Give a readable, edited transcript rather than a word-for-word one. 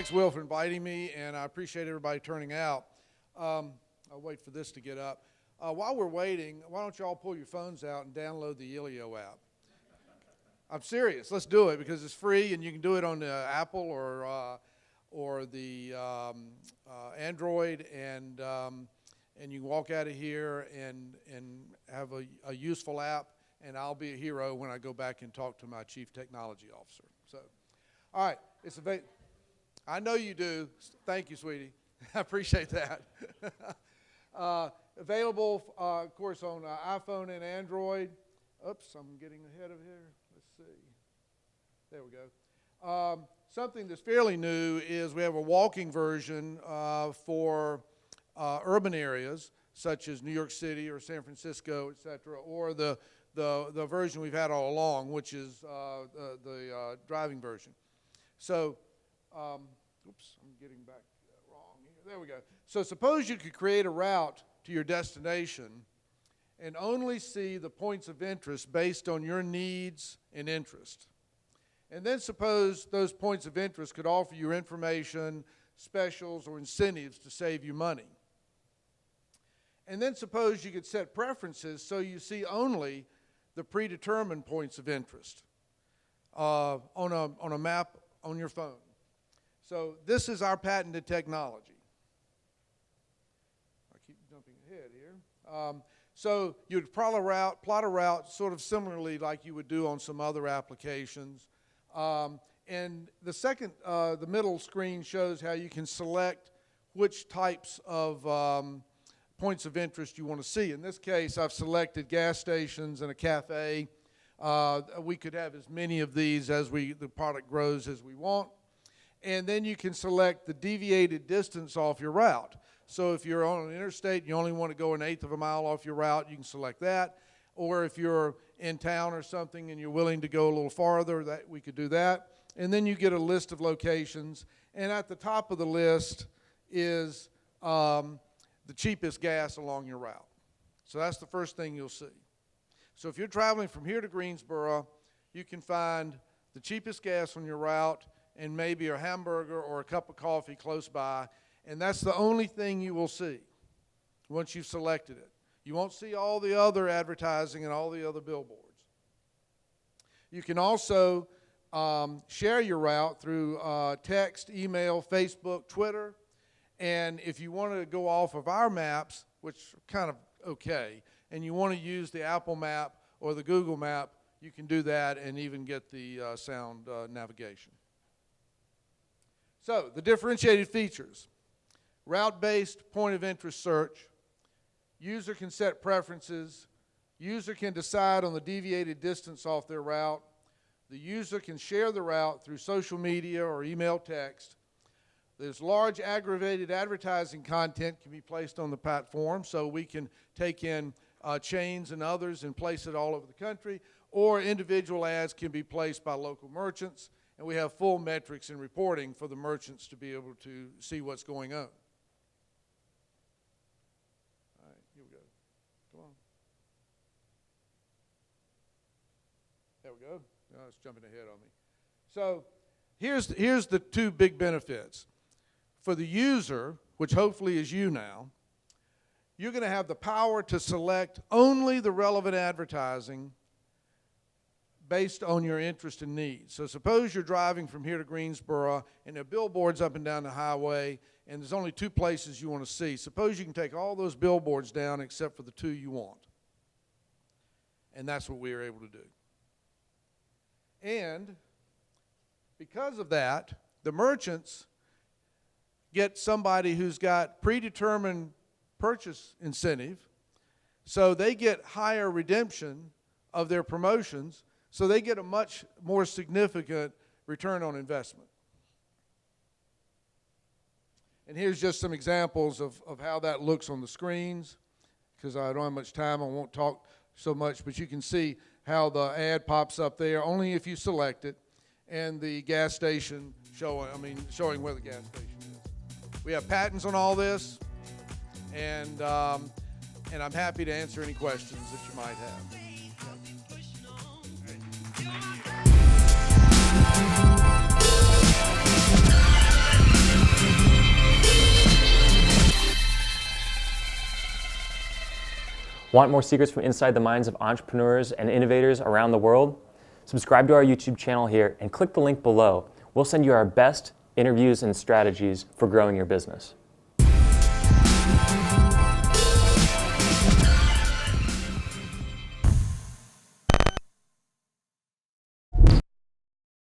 Thanks, Will, for inviting me, and I appreciate everybody turning out. I'll wait for this to get up. While we're waiting, why don't you all pull your phones out and download the Yillio app? I'm serious. Let's do it because it's free, and you can do it on the Apple or the Android, and you can walk out of here and have a useful app, and I'll be a hero when I go back and talk to my Chief Technology Officer. So, all right, it's available. I know you do. Thank you, sweetie. I appreciate that. Available, of course, on iPhone and Android. Oops, I'm getting ahead of here. Let's see. There we go. Something that's fairly new is we have a walking version for urban areas, such as New York City or San Francisco, et cetera, or the version we've had all along, which is the driving version. So, oops, I'm getting back wrong here. There we go. So suppose you could create a route to your destination and only see the points of interest based on your needs and interest. And then suppose those points of interest could offer you information, specials, or incentives to save you money. And then suppose you could set preferences so you see only the predetermined points of interest on a map on your phone. So this is our patented technology. I keep jumping ahead here. So you'd plot a route sort of similarly like you would do on some other applications. And the middle screen shows how you can select which types of points of interest you want to see. In this case, I've selected gas stations and a cafe. We could have as many of these as the product grows as we want. And then you can select the deviated distance off your route. So if you're on an interstate and you only want to go 1/8 of a mile off your route, you can select that. Or if you're in town or something and you're willing to go a little farther, we could do that. And then you get a list of locations. And at the top of the list is the cheapest gas along your route. So that's the first thing you'll see. So if you're traveling from here to Greensboro, you can find the cheapest gas on your route and maybe a hamburger or a cup of coffee close by. And that's the only thing you will see once you've selected it. You won't see all the other advertising and all the other billboards. You can also share your route through text, email, Facebook, Twitter. And if you want to go off of our maps, which are kind of okay, and you want to use the Apple map or the Google map, you can do that and even get the sound navigation. So the differentiated features: route-based point of interest search. User can set preferences. User can decide on the deviated distance off their route. The user can share the route through social media or email text. There's large aggravated advertising content can be placed on the platform, so we can take in chains and others and place it all over the country, or individual ads can be placed by local merchants, and we have full metrics and reporting for the merchants to be able to see what's going on. All right, here we go. Come on. There we go. Oh, it's jumping ahead on me. So here's the two big benefits. For the user, which hopefully is you now, you're going to have the power to select only the relevant advertising based on your interest and needs. So suppose you're driving from here to Greensboro and there are billboards up and down the highway and there's only 2 places you want to see. Suppose you can take all those billboards down except for the 2 you want. And that's what we are able to do. And because of that, the merchants get somebody who's got predetermined purchase incentive, so they get higher redemption of their promotions, so they get a much more significant return on investment. And here's just some examples of how that looks on the screens. Because I don't have much time, I won't talk so much, but you can see how the ad pops up there, only if you select it, and the gas station showing where the gas station is. We have patents on all this, and I'm happy to answer any questions that you might have. Want more secrets from inside the minds of entrepreneurs and innovators around the world? Subscribe to our YouTube channel here and click the link below. We'll send you our best interviews and strategies for growing your business.